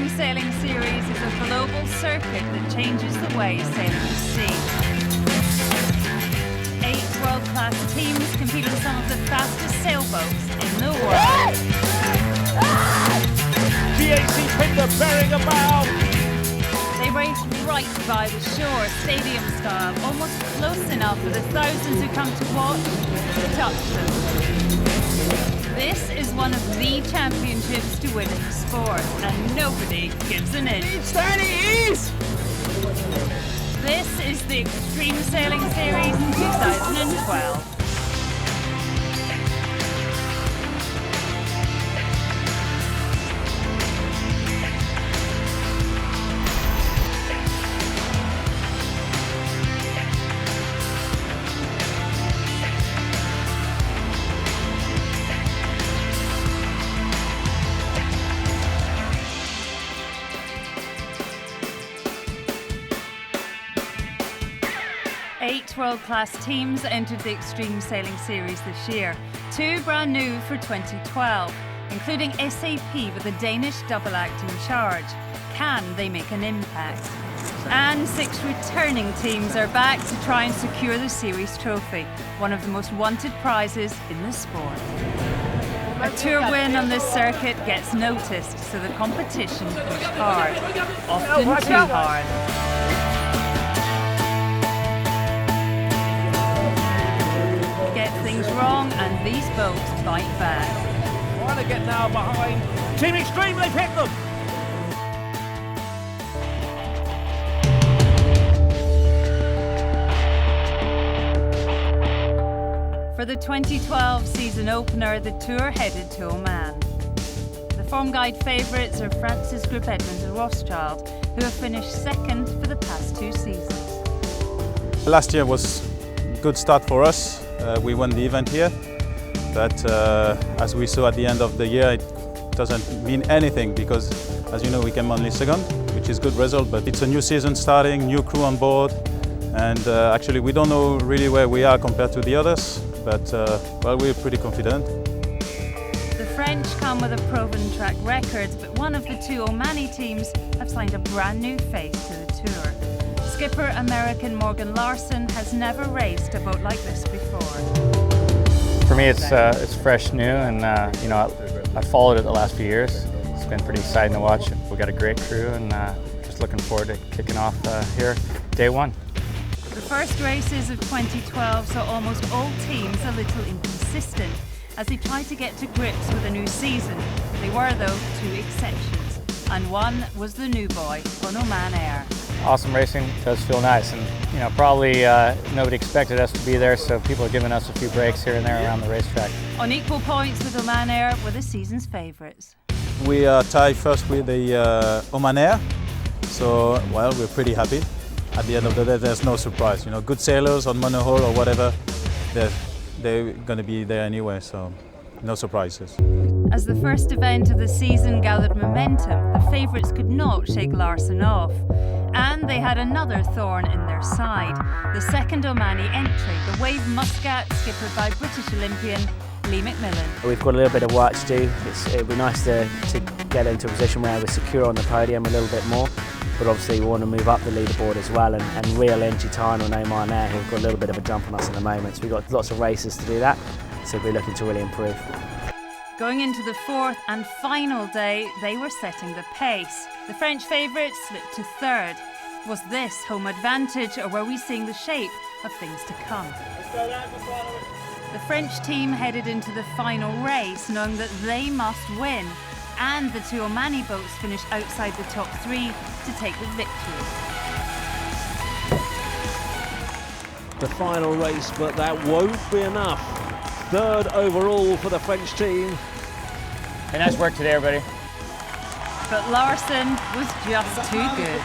Extreme Sailing Series is a global circuit that changes the way sailing is seen. 8 world-class teams compete on some of the fastest sailboats in the world. GAC Pinder bearing a bow. They race right by the shore, stadium style, almost close enough for the thousands who come to watch to touch them. This is one of the championships to win in the sport, and nobody gives an inch. It's 30 ease! This is the Extreme Sailing Series 2012. Eight world-class teams entered the Extreme Sailing Series this year. 2 brand new for 2012, including SAP with a Danish double act in charge. Can they make an impact? And 6 returning teams are back to try and secure the series trophy, one of the most wanted prizes in the sport. A tour win on this circuit gets noticed, so the competition pushed hard, often too hard. Things wrong and these boats bite back. Trying to get now behind Team Extreme, they pick them! For the 2012 season opener, the tour headed to Oman. The Form Guide favourites are France's Group Edmonds and Rothschild, who have finished second for the past 2 seasons. Last year was a good start for us. We won the event here, but as we saw at the end of the year, it doesn't mean anything because, as you know, we came only second, which is a good result, but it's a new season starting, new crew on board, and actually we don't know really where we are compared to the others, but well, we're pretty confident. The French come with a proven track record, but one of the 2 Omani teams have signed a brand new face to the tour. Skipper American Morgan Larson has never raced a boat like this before. For me, it's fresh, new, and you know, I've followed it the last few years. It's been pretty exciting to watch. We've got a great crew, and just looking forward to kicking off here, day 1. The first races of 2012 saw almost all teams a little inconsistent as they tried to get to grips with a new season. They were, though, 2 exceptions, and one was the new boy on Oman Air. Awesome racing, does feel nice, and you know, probably nobody expected us to be there, so people are giving us a few breaks here and there around the racetrack. On equal points with Oman Air were the season's favourites. We are tied first with the Oman Air, so well, we're pretty happy. At the end of the day, there's no surprise. You know, good sailors on monohull or whatever, they're going to be there anyway, so no surprises. As the first event of the season gathered momentum, the favourites could not shake Larson off. And they had another thorn in their side, the second Omani entry, the Wave Muscat, skippered by British Olympian Lee McMillan. We've got a little bit of work to do. It'd be nice to get into a position where we're secure on the podium a little bit more, but obviously we want to move up the leaderboard as well, and Real Enchitano and Oman Air, who've got a little bit of a jump on us at the moment, so we've got lots of races to do that, so we're looking to really improve. Going into the 4th and final day, they were setting the pace. The French favourites slipped to 3rd. Was this home advantage, or were we seeing the shape of things to come? The French team headed into the final race knowing that they must win, and the 2 Omani boats finished outside the top 3 to take the victory. The final race, but that won't be enough. 3rd overall for the French team. Hey, nice work today, everybody. But Larson was just too good.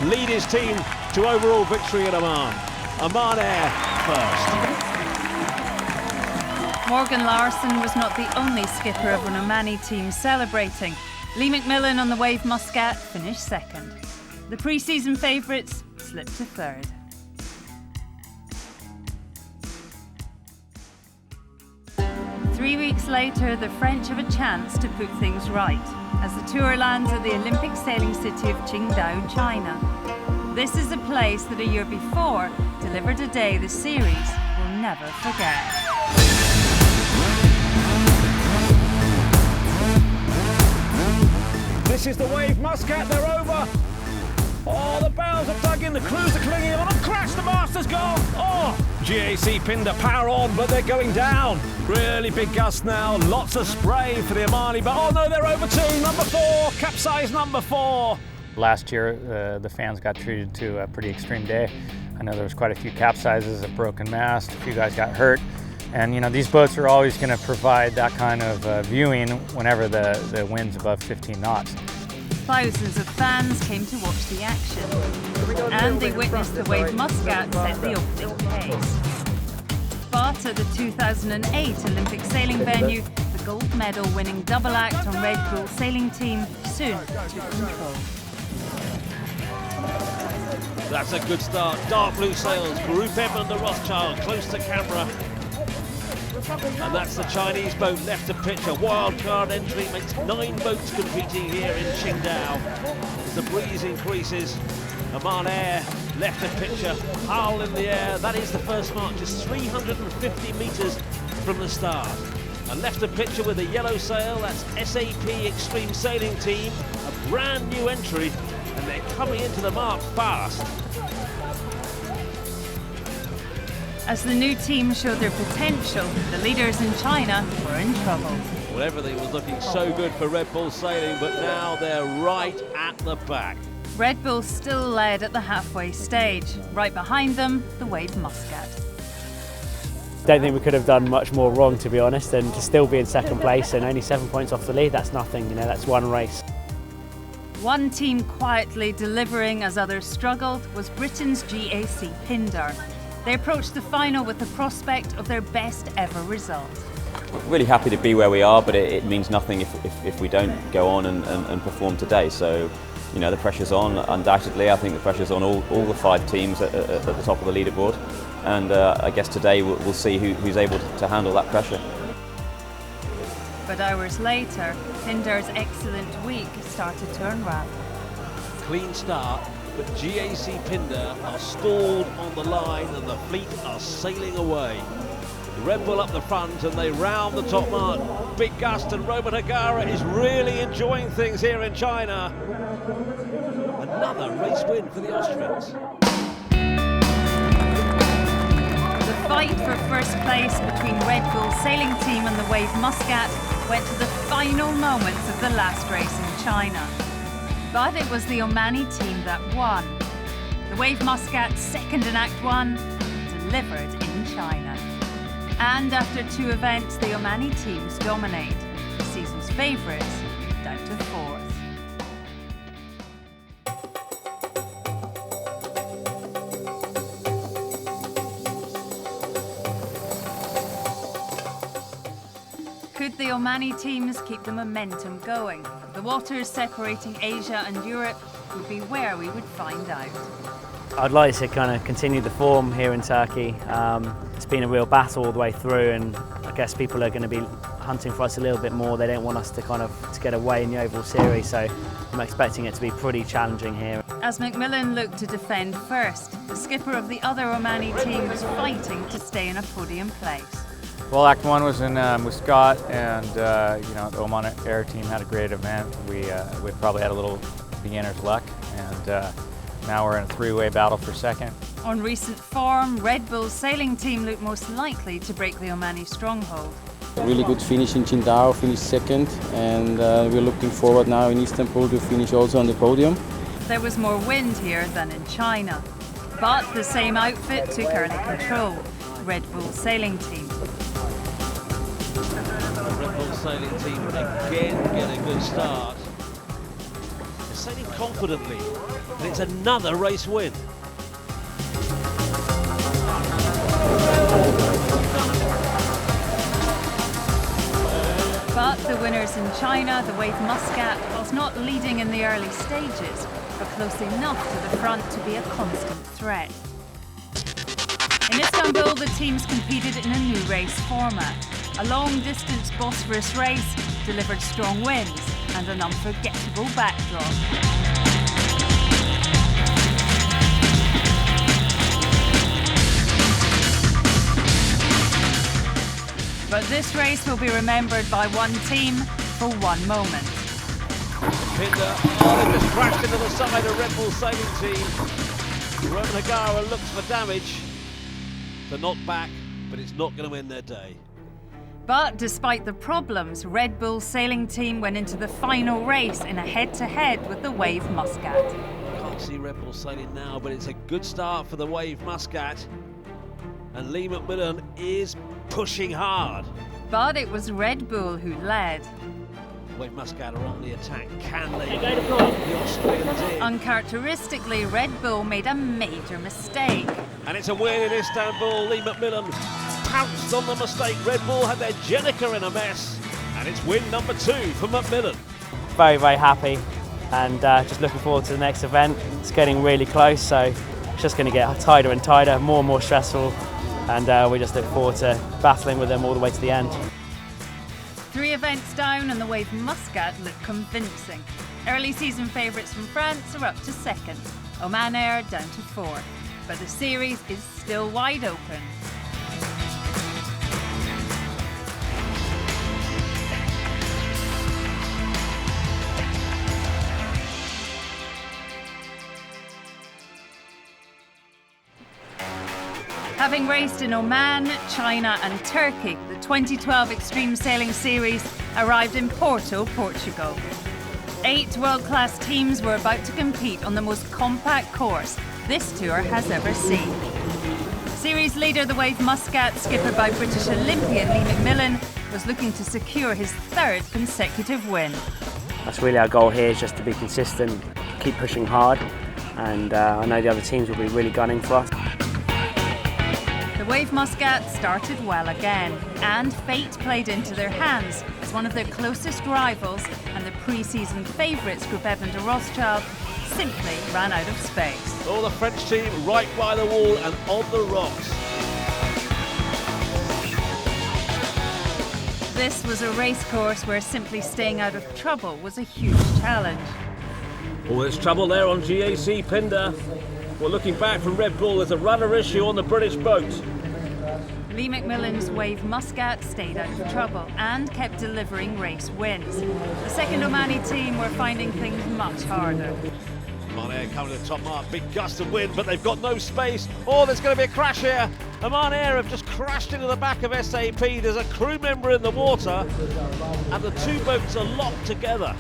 Lead his team to overall victory at Oman. Oman Air first. Morgan Larson was not the only skipper of an Omani team celebrating. Lee McMillan on the Wave Muscat finished 2nd. The pre-season favourites slipped to 3rd. 3 weeks later, the French have a chance to put things right as the tour lands at the Olympic sailing city of Qingdao, China. This is a place that a year before delivered a day the series will never forget. This is the Wave Muscat, they're over. Oh, the bows are tugging, the crews are clinging on, and crash, the master's gone. Oh, GAC Pindar power on, but they're going down. Really big gust now, lots of spray for the Omani, but oh no, they're over too. Number 4, capsize number 4. Last year, the fans got treated to a pretty extreme day. I know there was quite a few capsizes, a broken mast, a few guys got hurt. And you know, these boats are always going to provide that kind of viewing whenever the wind's above 15 knots. Thousands of fans came to watch the action, and they witnessed the Wave Muscat set the opening pace. But at the 2008 Olympic sailing venue, the gold medal winning double act on Red Bull sailing team soon took control. That's a good start. Dark blue sails, Group Edmund de Rothschild close to camera. And that's the Chinese boat left to pitch. A wild card entry makes 9 boats competing here in Qingdao. As the breeze increases, Oman Air left to picture, Hull in the air. That is the first mark, just 350 metres from the start. And left to picture with a yellow sail, that's SAP Extreme Sailing Team, a brand new entry, and they're coming into the mark fast. As the new team showed their potential, the leaders in China were in trouble. Well, everything was looking so good for Red Bull Sailing, but now they're right at the back. Red Bull still led at the halfway stage. Right behind them, the Wave Muscat. Don't think we could have done much more wrong, to be honest, and to still be in second place and only 7 points off the lead, that's nothing, you know, that's one race. One team quietly delivering as others struggled was Britain's GAC Pindar. They approached the final with the prospect of their best ever result. Really happy to be where we are, but it means nothing if we don't go on and perform today. So, you know, the pressure's on, undoubtedly. I think the pressure's on all the 5 teams at the top of the leaderboard. And I guess today we'll see who's able to handle that pressure. But hours later, Pindar's excellent week started to unravel. Clean start, but GAC Pindar are stalled on the line and the fleet are sailing away. Red Bull up the front and they round the top mark. Big gust, and Robert Hagara is really enjoying things here in China. Another race win for the Austrians. The fight for first place between Red Bull sailing team and the Wave Muscat went to the final moments of the last race in China. But it was the Omani team that won. The Wave Muscat, second in Act 1, delivered in China. And after 2 events, the Omani teams dominate. The season's favourites down to 4th. Could the Omani teams keep the momentum going? The waters separating Asia and Europe would be where we would find out. I'd like to kind of continue the form here in Turkey. It's been a real battle all the way through, and I guess people are going to be hunting for us a little bit more. They don't want us to get away in the overall series, so I'm expecting it to be pretty challenging here. As Macmillan looked to defend first, the skipper of the other Omani team was fighting to stay in a podium place. Well, Act 1 was in Muscat, and you know, the Oman Air team had a great event. We probably had a little beginner's luck, and now we're in a 3-way battle for second. On recent form, Red Bull's sailing team looked most likely to break the Omani stronghold. Really good finish in Qingdao, finished second, and we're looking forward now in Istanbul to finish also on the podium. There was more wind here than in China, but the same outfit took early control. Red Bull sailing team. The Red Bull sailing team again get a good start. They're sailing confidently, and it's another race win. But the winners in China, the Wave Muscat, was not leading in the early stages, but close enough to the front to be a constant threat. In Istanbul, the teams competed in a new race format. A long-distance Bosphorus race delivered strong winds and an unforgettable backdrop. But this race will be remembered by one team for one moment. Pinder, they just crashed into the side of Red Bull Sailing Team. Roman Hagara looks for damage. They're not back, but it's not going to end their day. But despite the problems, Red Bull Sailing Team went into the final race in a head-to-head with the Wave Muscat. Can't see Red Bull Sailing now, but it's a good start for the Wave Muscat. And Lee McMillan is pushing hard. But it was Red Bull who led. Wave Muscat are on the attack. Can they? The Austrians in. Uncharacteristically, Red Bull made a major mistake. And it's a win in Istanbul. Lee McMillan pounced on the mistake. Red Bull had their Jenica in a mess. And it's win number 2 for McMillan. Very, very happy, and just looking forward to the next event. It's getting really close, so it's just going to get tighter and tighter, more and more stressful, and we just look forward to battling with them all the way to the end. 3 events down and the Wave Muscat look convincing. Early season favourites from France are up to 2nd. Oman Air down to 4th. But the series is still wide open. Having raced in Oman, China and Turkey, the 2012 Extreme Sailing Series arrived in Porto, Portugal. 8 world-class teams were about to compete on the most compact course this tour has ever seen. Series leader, the Wave Muscat, skippered by British Olympian Lee McMillan, was looking to secure his 3rd consecutive win. That's really our goal here, is just to be consistent, keep pushing hard, and I know the other teams will be really gunning for us. The Wave Muscat started well again, and fate played into their hands as one of their closest rivals and the pre-season favourites, Groupe Evan de Rothschild, simply ran out of space. Oh, the French team right by the wall and on the rocks. This was a race course where simply staying out of trouble was a huge challenge. Oh, there's trouble there on GAC Pinder. Well, looking back from Red Bull, there's a runner issue on the British boat. Lee McMillan's Wave Muscat stayed out of trouble and kept delivering race wins. The second Omani team were finding things much harder. Oman Air coming to the top mark, big gust of wind, but they've got no space. Oh, there's going to be a crash here. Oman Air have just crashed into the back of SAP. There's a crew member in the water, and the 2 boats are locked together.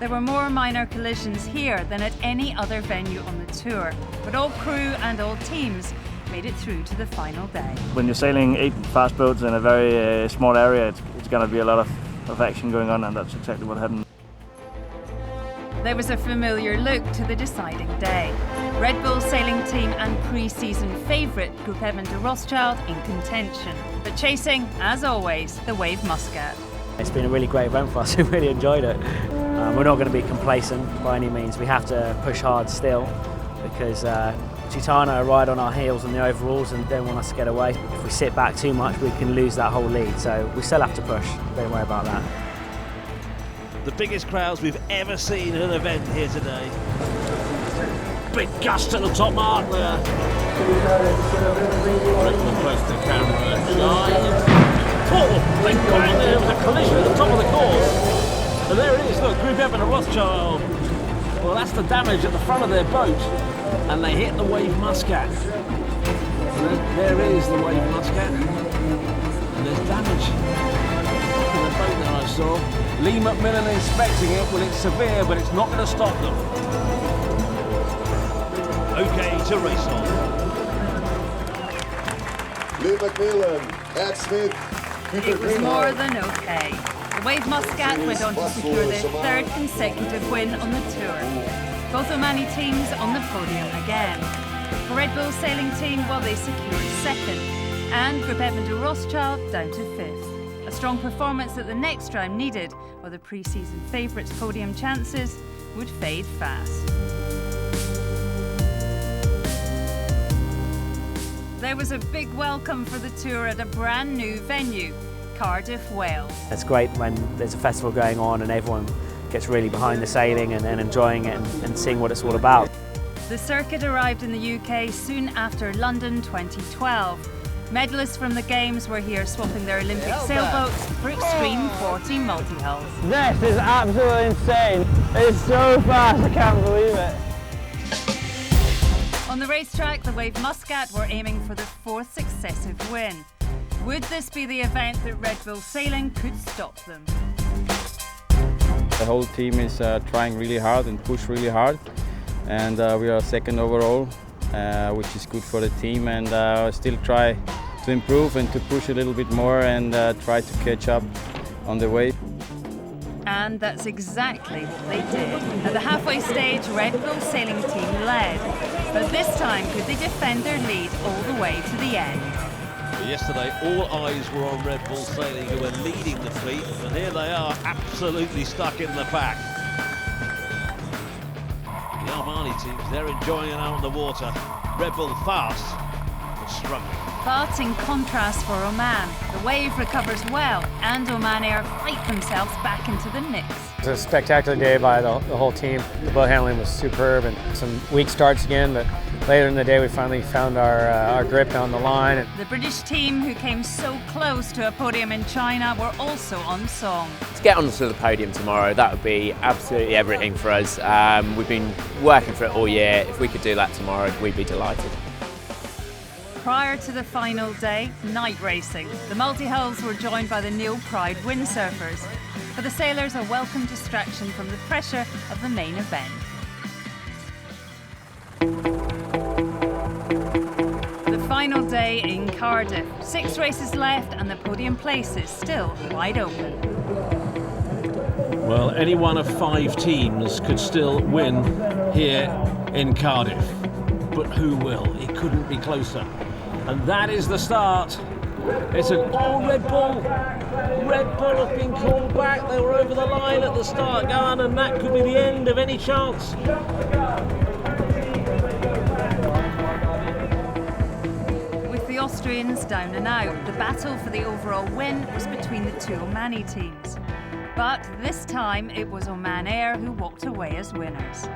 There were more minor collisions here than at any other venue on the tour, but all crew and all teams made it through to the final day. When you're sailing 8 fast boats in a very small area, it's going to be a lot of action going on, and that's exactly what happened. There was a familiar look to the deciding day. Red Bull Sailing Team and pre-season favourite Groupe Evan de Rothschild in contention, but chasing, as always, the Wave Muscat. It's been a really great event for us. We really enjoyed it. We're not going to be complacent by any means. We have to push hard still, because Chitana are right on our heels in the overalls and don't want us to get away. If we sit back too much, we can lose that whole lead, so we still have to push. Don't worry about that. The biggest crowds we've ever seen at an event here today. Big gust at the top mark there. Close to the camera. Oh, big bang there with a collision at the top of the course. And there it is, look, Groupe Evan de Rothschild. Well, that's the damage at the front of their boat. And they hit the Wave Muscat. And there is the Wave Muscat. And there's damage in the boat there I saw. Lee McMillan inspecting it. Well, it's severe, but it's not going to stop them. Okay to race on. Lee McMillan, Ed Smith, Peter It was more than okay. The Wave Muscat went on to secure their 3rd consecutive win on the tour. Both Omani teams on the podium again. For Red Bull Sailing Team, well, they secured 2nd, and Groupe Evan de Rothschild down to 5th. A strong performance at the next round needed, or the pre-season favourites' podium chances would fade fast. There was a big welcome for the tour at a brand new venue. Cardiff, Wales. It's great when there's a festival going on and everyone gets really behind the sailing and enjoying it and seeing what it's all about. The circuit arrived in the UK soon after London 2012. Medalists from the Games were here swapping their Olympic sailboats for Extreme 40 multi-hulls. This is absolutely insane. It's so fast, I can't believe it. On the racetrack, the Wave Muscat were aiming for their 4th successive win. Would this be the event that Red Bull Sailing could stop them? The whole team is trying really hard and push really hard, and we are second overall, which is good for the team, and still try to improve and to push a little bit more and try to catch up on the way. And that's exactly what they did. At the halfway stage, Red Bull Sailing team led. But this time, could they defend their lead all the way to the end? Well, yesterday, all eyes were on Red Bull Sailing, who were leading the fleet, and here they are, absolutely stuck in the pack. The Armani teams, they're enjoying it out on the water. Red Bull fast, but struggling. But in contrast for Oman, the Wave recovers well, and Oman Air fight themselves back into the mix. It was a spectacular day by the whole team. The boat handling was superb and some weak starts again, but later in the day we finally found our grip on the line. The British team, who came so close to a podium in China, were also on song. To get onto the podium tomorrow, that would be absolutely everything for us. We've been working for it all year. If we could do that tomorrow, we'd be delighted. Prior to the final day, night racing. The multi-hulls were joined by the Neil Pride windsurfers. For the sailors, a welcome distraction from the pressure of the main event. The final day in Cardiff. 6 races left and the podium places still wide open. Well, any one of 5 teams could still win here in Cardiff. But who will? It couldn't be closer. And that is the start. It's an all Red Bull. Red Bull have been called back. They were over the line at the start gun, and that could be the end of any chance. With the Austrians down and out, the battle for the overall win was between the 2 Omani teams. But this time it was Oman Air who walked away as winners.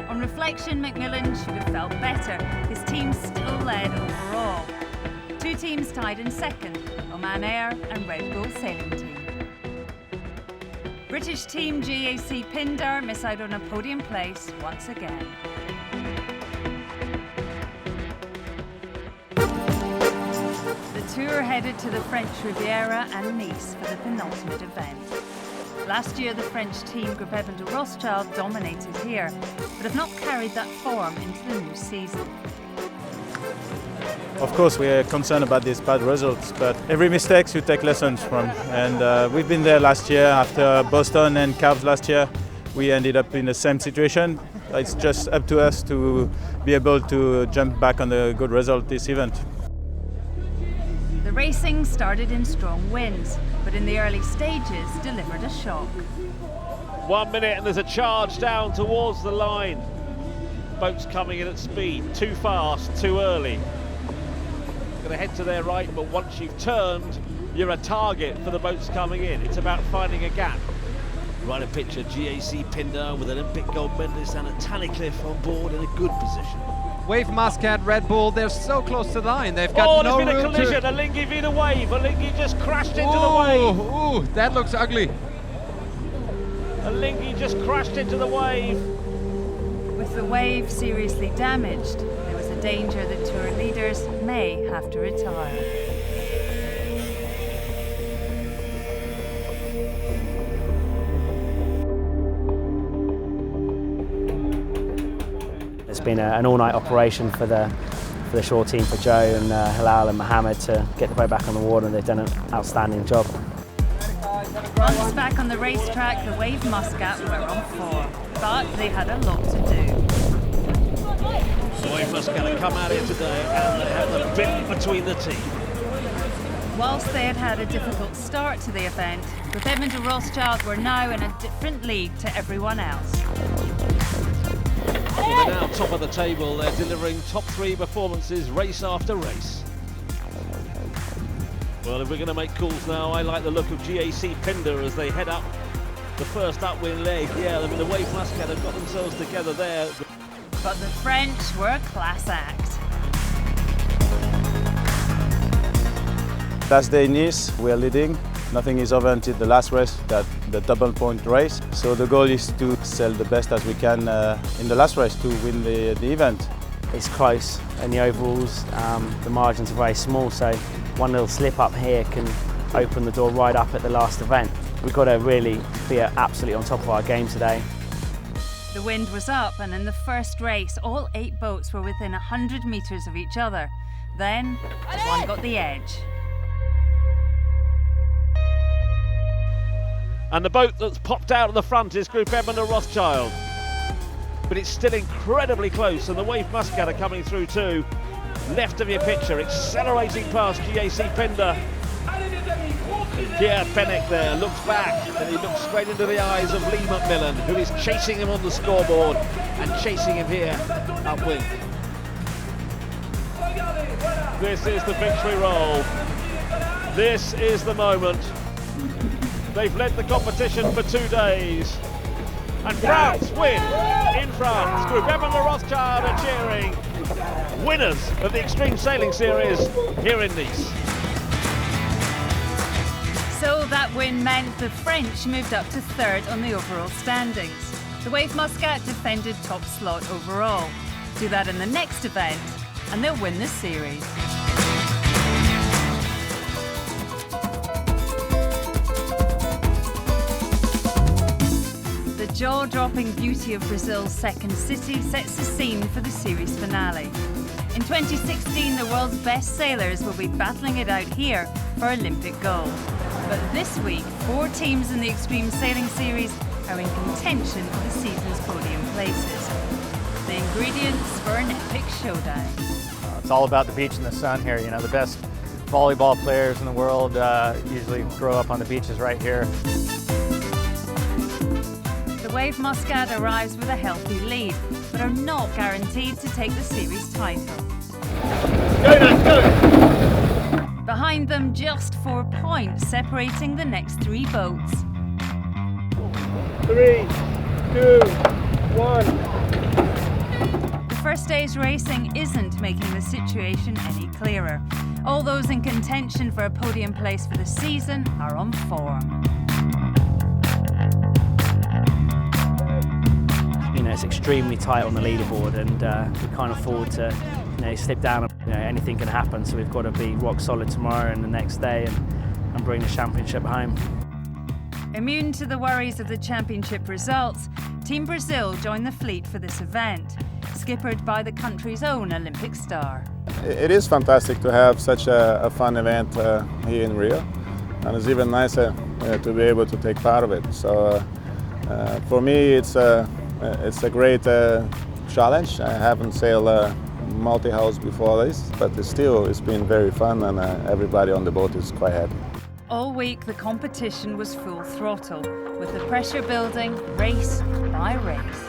On reflection, McMillan should have felt better. His team still led overall. 2 teams tied in second, Oman Air and Red Bull Sailing Team. British team GAC Pindar miss out on a podium place once again. The tour headed to the French Riviera and Nice for the penultimate event. Last year, the French team Groupe Eben de Rothschild dominated here, but have not carried that form into the new season. Of course, we are concerned about these bad results, but every mistake you take lessons from. And we've been there last year after Boston and Cavs last year. We ended up in the same situation. It's just up to us to be able to jump back on the good result this event. The racing started in strong winds, but in the early stages delivered a shock. 1 minute and there's a charge down towards the line. Boats coming in at speed, too fast, too early. Going to head to their right, but once you've turned, you're a target for the boats coming in. It's about finding a gap. Right, a picture, GAC Pindar with Olympic gold medalist Anna Tunnicliffe on board in a good position. Wave Muscat, Red Bull, they're so close to the line. They've got no room to... Oh, there's been a collision. Alinghi v the Wave. Alinghi just crashed into the wave. Ooh, that looks ugly. Alinghi just crashed into the wave. With the Wave seriously damaged, there was a danger that tour leaders may have to retire. It's been an all-night operation for the shore team, for Joe and Hilal and Mohammed, to get the boat back on the water, and they've done an outstanding job. Once back on the racetrack, the Wave Muscat were on form, but they had a lot to do. The Wave Muscat have come out here today and they have the bit between the teeth. Whilst they had had a difficult start to the event, Groupe Eben de Rothschild were now in a different league to everyone else. Well, they're now top of the table. They're delivering top 3 performances race after race. Well, if we're going to make calls now, I like the look of GAC Pindar as they head up the first upwind leg. Yeah, I mean, the Wave Muscat have got themselves together there. But the French were a class act. Last day in Nice, we are leading. Nothing is over until the last race, the double point race. So the goal is to sail the best as we can in the last race to win the event. It's close in the overalls, the margins are very small, so one little slip up here can open the door right up at the last event. We've got to really be absolutely on top of our game today. The wind was up, and in the first race, all 8 boats were within 100 metres of each other. Then, one got the edge. And the boat that's popped out of the front is Group Edmund and Rothschild. But it's still incredibly close, and the Wave Muscat are coming through too. Left of your picture, accelerating past GAC Pindar. Pierre Penick there looks back, and he looks straight into the eyes of Lee McMillan, who is chasing him on the scoreboard and chasing him here upwind. This is the victory roll. This is the moment. They've led the competition for 2 days. And France win in France. Group Edmund and Rothschild are cheering. Winners of the Extreme Sailing Series here in Nice. So that win meant the French moved up to 3rd on the overall standings. The Wave Muscat defended top slot overall. Do that in the next event, and they'll win the series. The jaw-dropping beauty of Brazil's second city sets the scene for the series finale. In 2016, the world's best sailors will be battling it out here for Olympic gold. But this week, 4 teams in the Extreme Sailing Series are in contention for the season's podium places. The ingredients for an epic showdown. It's all about the beach and the sun here. You know, the best volleyball players in the world usually grow up on the beaches right here. The Wave Muscat arrives with a healthy lead, but are not guaranteed to take the series title. Go now, go! Behind them, just 4 points separating the next 3 boats. 3, 2, 1. The first day's racing isn't making the situation any clearer. All those in contention for a podium place for the season are on form. You know, it's extremely tight on the leaderboard, and we can't afford to slip down. Anything can happen, so we've got to be rock solid tomorrow and the next day and bring the championship home. Immune to the worries of the championship results, Team Brazil joined the fleet for this event, skippered by the country's own Olympic star. It is fantastic to have such a fun event here in Rio, and it's even nicer to be able to take part of it. So for me, it's a great challenge. I haven't sailed multi-hulls before this, but it's been very fun, and everybody on the boat is quite happy. All week the competition was full throttle, with the pressure building race by race.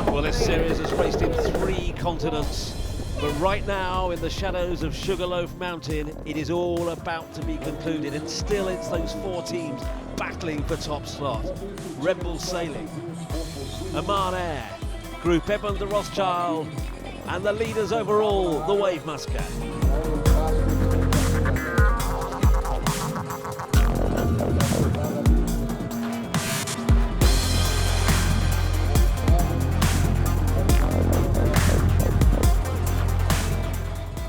Well, this series has raced in 3 continents, but right now in the shadows of Sugarloaf Mountain, it is all about to be concluded, and still it's those 4 teams battling for top slot. Red Bull Sailing, Oman Air, Group Edmund and Rothschild, and the leaders overall, the Wave Muscat.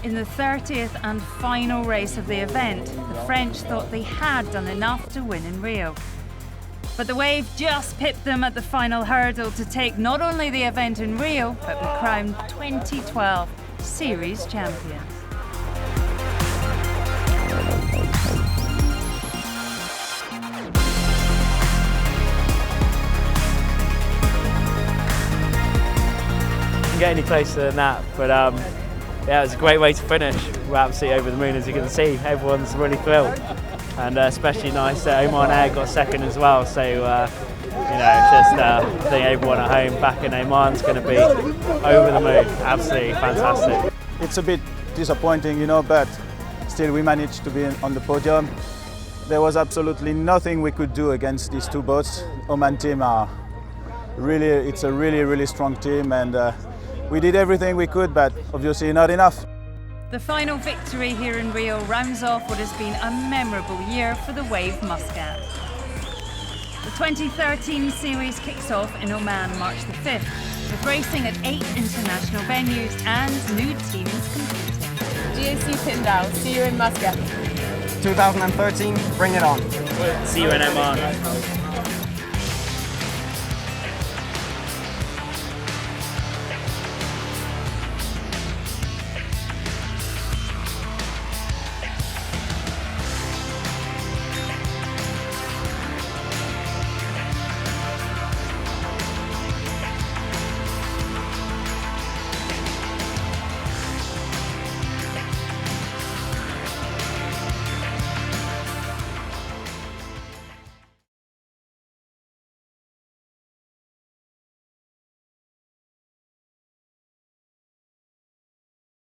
In the 30th and final race of the event, the French thought they had done enough to win in Rio. But the Wave just pipped them at the final hurdle to take not only the event in Rio, but be crowned 2012 Series champions. Can't get any closer than that, but yeah, it was a great way to finish. We're absolutely over the moon, as you can see. Everyone's really thrilled, and especially nice that Oman Air got second as well. So you know, just I think everyone at home back in Oman's going to be over the moon. Absolutely fantastic. It's a bit disappointing, you know, but still we managed to be on the podium. There was absolutely nothing we could do against these two boats. Oman team it's a really strong team, and we did everything we could, but obviously not enough. The final victory here in Rio rounds off what has been a memorable year for the Wave Muscat. The 2013 series kicks off in Oman March the 5th, with racing at 8 international venues and new teams competing. GAC Tyndall, see you in Muscat. 2013, bring it on. See you in Oman.